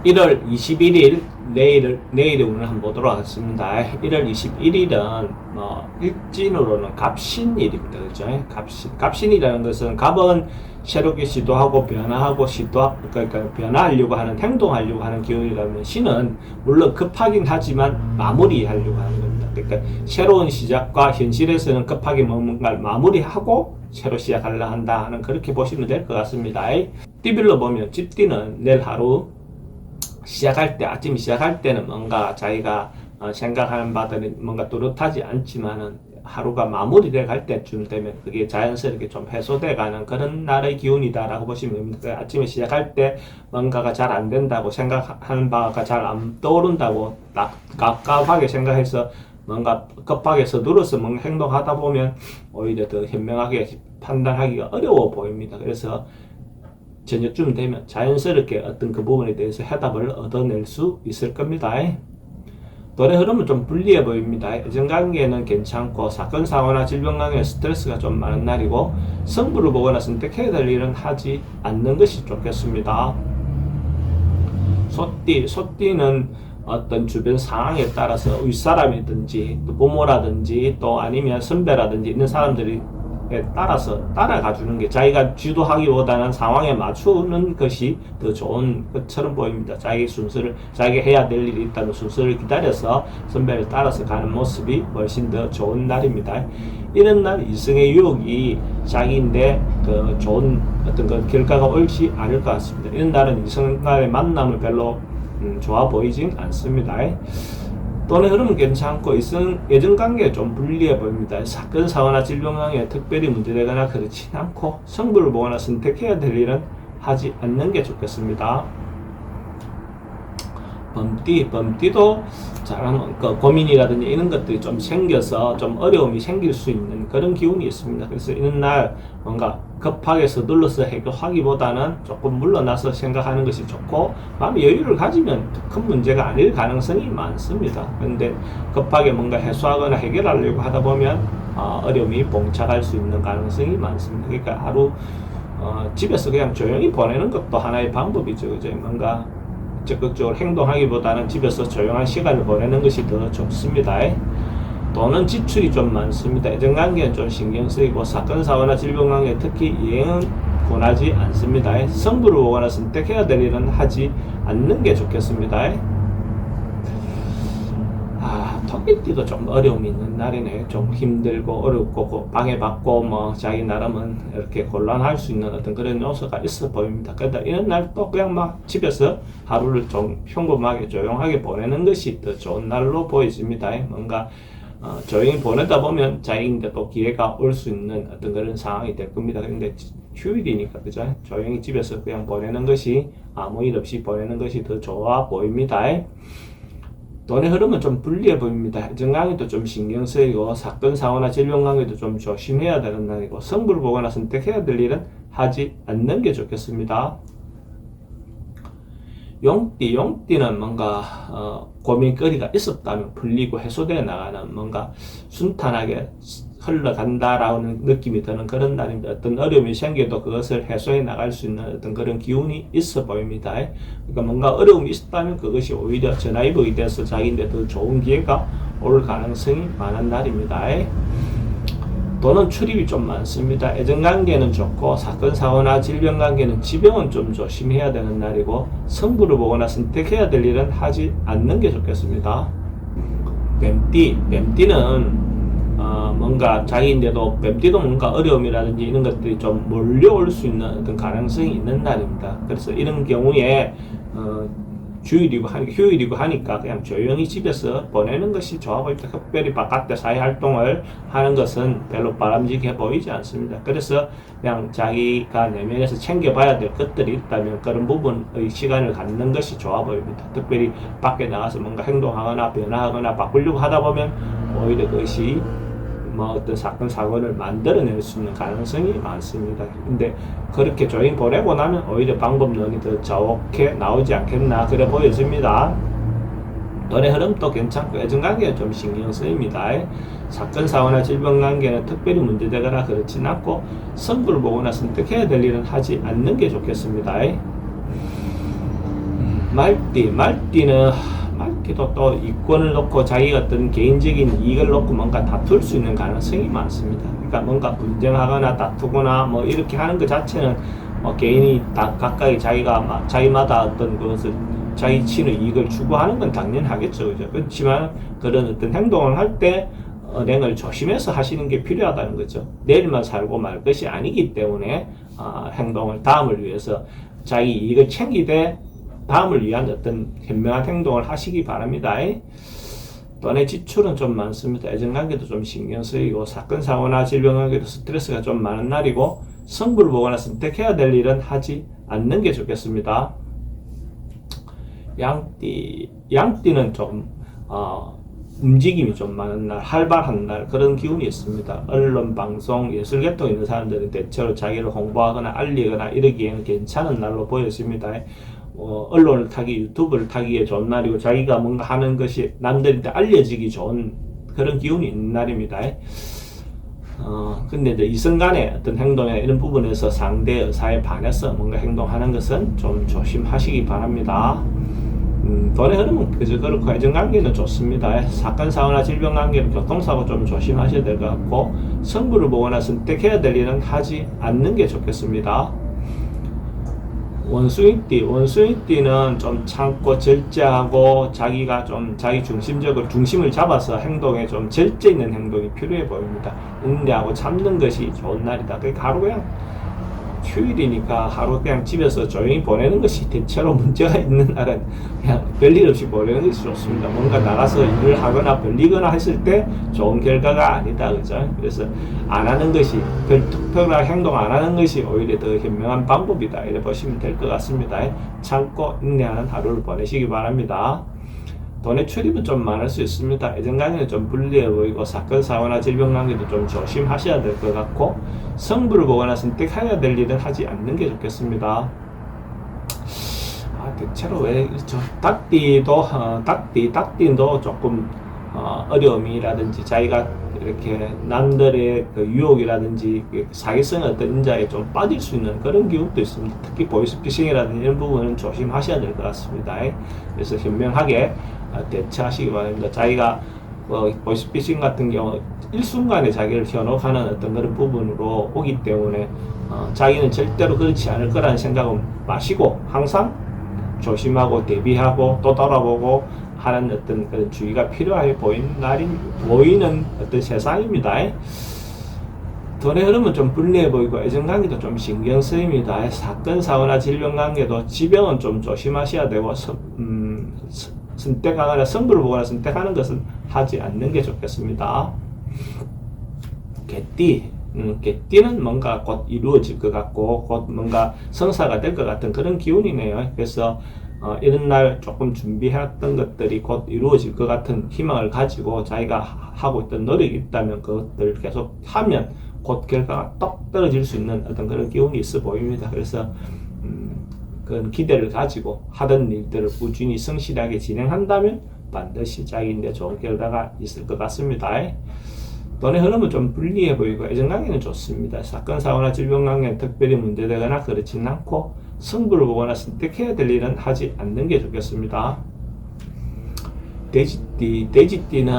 1월 21일 내일의 운을 한번 보도록 하겠습니다. 1월 21일은 일진으로는 갑신일입니다. 그죠? 갑신이라는 것은 갑은 새롭게 시도하고 변화하고 그러니까 변화하려고 하는 행동하려고 하는 기운이라면 신은 물론 급하긴 하지만 마무리하려고 하는 겁니다. 그러니까 새로운 시작과 현실에서는 급하게 뭔가를 마무리하고 새로 시작하려 한다 하는 그렇게 보시면 될 것 같습니다. 띠별로 보면 쥐띠는 내일 하루 아침에 시작할 때는 뭔가 자기가 생각하는 바들이 뭔가 뚜렷하지 않지만은 하루가 마무리돼 갈 때쯤 되면 그게 자연스럽게 좀 해소돼 가는 그런 날의 기운이다라고 보시면 됩니다. 아침에 시작할 때 뭔가가 잘 안 된다고 생각하는 바가 잘 안 떠오른다고 깝깝하게 생각해서 뭔가 급하게 서둘러서 뭔가 행동하다 보면 오히려 더 현명하게 판단하기가 어려워 보입니다. 그래서 저녁쯤 되면 자연스럽게 어떤 그 부분에 대해서 해답을 얻어낼 수 있을 겁니다. 노래 흐름은 좀 불리해 보입니다. 애정관계는 괜찮고 사건 사고나 질병 관계 스트레스가 좀 많은 날이고 승부를 보거나 선택해야 될 일은 하지 않는 것이 좋겠습니다. 소띠는 어떤 주변 상황에 따라서 윗사람이든지 또 부모라든지 또 아니면 선배라든지 있는 사람들이 따라서 따라가 주는 게 자기가 주도하기보다는 상황에 맞추는 것이 더 좋은 것처럼 보입니다. 자기 해야 될 일이 있다는 순서를 기다려서 선배를 따라서 가는 모습이 훨씬 더 좋은 날입니다. 이런 날 이성의 유혹이 자기인데 그 좋은 어떤 그 결과가 옳지 않을 것 같습니다. 이런 날은 이성과의 만남을 별로 좋아 보이진 않습니다. 돈의 흐름은 괜찮고 예전관계에 좀 불리해 보입니다. 사건, 사고나 질병 관계에 특별히 문제되거나 그렇진 않고 승부를 보거나 선택해야 될 일은 하지 않는 게 좋겠습니다. 범띠도 잘하면 고민이라든지 이런 것들이 좀 생겨서 좀 어려움이 생길 수 있는 그런 기운이 있습니다. 그래서 이런 날 뭔가 급하게 서둘러서 해결하기보다는 조금 물러나서 생각하는 것이 좋고 마음의 여유를 가지면 큰 문제가 아닐 가능성이 많습니다. 그런데 급하게 뭔가 해소하거나 해결하려고 하다 보면 어려움이 봉착할 수 있는 가능성이 많습니다. 그러니까 하루 집에서 그냥 조용히 보내는 것도 하나의 방법이죠. 그죠? 뭔가 적극적으로 행동하기보다는 집에서 조용한 시간을 보내는 것이 더 좋습니다. 돈은 지출이 좀 많습니다. 애정관계는 좀 신경 쓰이고 사건, 사고나 질병 관계 특히 여행은 권하지 않습니다. 승부를 보거나 선택해야 될 일은 하지 않는 게 좋겠습니다. 토끼띠도 좀 어려움이 있는 날이네. 좀 힘들고 어렵고 방해받고 자기 나름은 이렇게 곤란할 수 있는 어떤 그런 요소가 있어 보입니다. 그러다 이런 날 또 그냥 집에서 하루를 좀 평범하게 조용하게 보내는 것이 더 좋은 날로 보여집니다. 뭔가 조용히 보내다 보면 자기인데 또 기회가 올 수 있는 어떤 그런 상황이 될 겁니다. 그런데 휴일이니까 그죠? 조용히 집에서 그냥 보내는 것이 아무 일 없이 보내는 것이 더 좋아 보입니다. 돈의 흐름은 좀 불리해 보입니다. 애정관계도 좀 신경 쓰이고 사건, 사고나 질병 관계도 좀 조심해야 되는 날이고 승부를 보거나 선택해야 될 일은 하지 않는 게 좋겠습니다. 용띠는 뭔가 고민거리가 있었다면 풀리고 해소되어 나가는 뭔가 순탄하게 흘러간다라는 느낌이 드는 그런 날입니다. 어떤 어려움이 생겨도 그것을 해소해 나갈 수 있는 어떤 그런 기운이 있어 보입니다. 그러니까 뭔가 어려움이 있었다면 그것이 오히려 전화위복이 돼서 자기인데 더 좋은 기회가 올 가능성이 많은 날입니다. 돈은 출입이 좀 많습니다. 애정관계는 좋고 사건, 사고나 질병 관계는 지병은 좀 조심해야 되는 날이고 승부를 보거나 선택해야 될 일은 하지 않는 게 좋겠습니다. 뱀띠는 뭔가 자기인데도 뱀띠도 뭔가 어려움이라든지 이런 것들이 좀 몰려올 수 있는 어떤 가능성이 있는 날입니다. 그래서 이런 경우에 휴일이고 하니까 그냥 조용히 집에서 보내는 것이 좋아 보입니다. 특별히 바깥에 사회 활동을 하는 것은 별로 바람직해 보이지 않습니다. 그래서 그냥 자기가 내면에서 챙겨봐야 될 것들이 있다면 그런 부분의 시간을 갖는 것이 좋아 보입니다. 특별히 밖에 나가서 뭔가 행동하거나 변화하거나 바꾸려고 하다 보면 오히려 그것이 어떤 사건, 사고를 만들어낼 수 있는 가능성이 많습니다. 근데 그렇게 조용히 보내고 나면 오히려 방법론이 더 좋게 나오지 않겠나 그래 보여집니다. 돈의 흐름도 괜찮고 애정관계는 좀 신경 쓰입니다. 사건, 사고나 질병 관계는 특별히 문제되거나 그렇진 않고 승부를 보거나 선택해야 될 일은 하지 않는 게 좋겠습니다. 말띠도 또 이권을 놓고 자기 어떤 개인적인 이익을 놓고 뭔가 다툴 수 있는 가능성이 많습니다. 그러니까 뭔가 분쟁하거나 다투거나 뭐 이렇게 하는 것 자체는 개인이 다 각각의 자기마다 어떤 것을 자기 치는 이익을 추구하는 건 당연하겠죠. 그죠? 그렇지만 그런 어떤 행동을 할 때 언행을 조심해서 하시는 게 필요하다는 거죠. 내일만 살고 말 것이 아니기 때문에 행동을 다음을 위해서 자기 이익을 챙기되 다음을 위한 어떤 현명한 행동을 하시기 바랍니다. 돈의 지출은 좀 많습니다. 애정관계도 좀 신경 쓰이고 사건 사고나 질병 관계도 스트레스가 좀 많은 날이고 성부를 보거나 선택해야 될 일은 하지 않는 게 좋겠습니다. 양띠는 좀 움직임이 좀 많은 날, 활발한 날 그런 기운이 있습니다. 언론, 방송, 예술 계통에 있는 사람들은 대체로 자기를 홍보하거나 알리거나 이러기에는 괜찮은 날로 보여집니다. 언론을 타기, 유튜브를 타기에 좋은 날이고 자기가 뭔가 하는 것이 남들한테 알려지기 좋은 그런 기운이 있는 날입니다. 근데 이제 이성 간의 어떤 행동이나 이런 부분에서 상대 의사에 반해서 뭔가 행동하는 것은 좀 조심하시기 바랍니다. 돈의 흐름은 그저 그렇고 애정관계는 좋습니다. 사건, 사고나 질병 관계는 교통사고 좀 조심하셔야 될 것 같고 성부를 보거나 선택해야 될 일은 하지 않는 게 좋겠습니다. 원숭이띠는 좀 참고 절제하고 자기가 좀 자기 중심적으로 중심을 잡아서 행동에 좀 절제 있는 행동이 필요해 보입니다. 인내하고 참는 것이 좋은 날이다. 그러니까 하루 그냥 휴일이니까 하루 그냥 집에서 조용히 보내는 것이 대체로 문제가 있는 날은 그냥 별일 없이 보내는 것이 좋습니다. 뭔가 나가서 일을 하거나 벌리거나 했을 때 좋은 결과가 아니다. 그죠? 그래서 안 하는 것이, 특별한 행동 안 하는 것이 오히려 더 현명한 방법이다. 이렇게 보시면 될 것 같습니다. 참고 인내하는 하루를 보내시기 바랍니다. 돈의 출입은 좀 많을 수 있습니다. 애정관계는 좀 불리해 보이고 사건, 사고나 질병 관계도 좀 조심하셔야 될 것 같고 성부를 보거나 선택해야 될 일은 하지 않는 게 좋겠습니다. 대체로 왜 그렇죠? 닭띠도 조금 어려움이라든지 자기가 이렇게 남들의 그 유혹이라든지 사기성의 어떤 인자에 좀 빠질 수 있는 그런 기운도 있습니다. 특히 보이스피싱이라든지 이런 부분은 조심하셔야 될 것 같습니다. 그래서 현명하게 대처하시기 바랍니다. 자기가 보이스피싱 같은 경우 일순간에 자기를 현혹하는 어떤 그런 부분으로 오기 때문에 자기는 절대로 그렇지 않을 거라는 생각은 마시고 항상 조심하고 대비하고 또 돌아보고 하는 어떤 그런 주의가 필요해 보이는 어떤 세상입니다. 돈의 흐름은 좀 불리해 보이고 애정관계도 좀 신경 쓰입니다. 사건, 사고나 질병 관계도 지병은 좀 조심하셔야 되고 선택하거나 성부를 보거나 선택하는 것은 하지 않는 게 좋겠습니다. 개띠는 뭔가 곧 이루어질 것 같고 곧 뭔가 성사가 될 것 같은 그런 기운이네요. 그래서 이런 날 조금 준비했던 것들이 곧 이루어질 것 같은 희망을 가지고 자기가 하고 있던 노력이 있다면 그것들을 계속 하면 곧 결과가 똑 떨어질 수 있는 어떤 그런 기운이 있어 보입니다. 그래서 그런 기대를 가지고 하던 일들을 꾸준히 성실하게 진행한다면 반드시 자기인데 좋은 결과가 있을 것 같습니다. 돈의 흐름은 좀 불리해 보이고 애정관계는 좋습니다. 사건, 사고나 질병 관계는 특별히 문제되거나 그렇지는 않고 성부를 보거나 선택해야 될 일은 하지 않는 게 좋겠습니다. 돼지띠는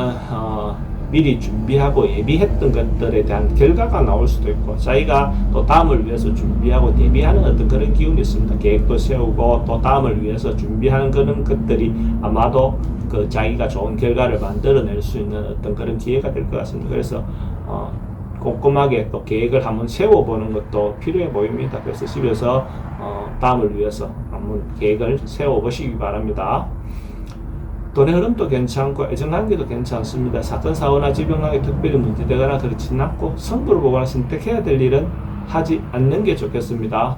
미리 준비하고 예비했던 것들에 대한 결과가 나올 수도 있고 자기가 또 다음을 위해서 준비하고 대비하는 어떤 그런 기운이 있습니다. 계획도 세우고 또 다음을 위해서 준비하는 그런 것들이 아마도 그 자기가 좋은 결과를 만들어낼 수 있는 어떤 그런 기회가 될 것 같습니다. 그래서 꼼꼼하게 또 계획을 한번 세워보는 것도 필요해 보입니다. 그래서 집에서 다음을 위해서 한번 계획을 세워보시기 바랍니다. 돈의 흐름도 괜찮고 애정관계도 괜찮습니다. 사건, 사고나 질병관계 특별히 문제되거나 그렇지는 않고 성부를 보거나 선택해야 될 일은 하지 않는 게 좋겠습니다.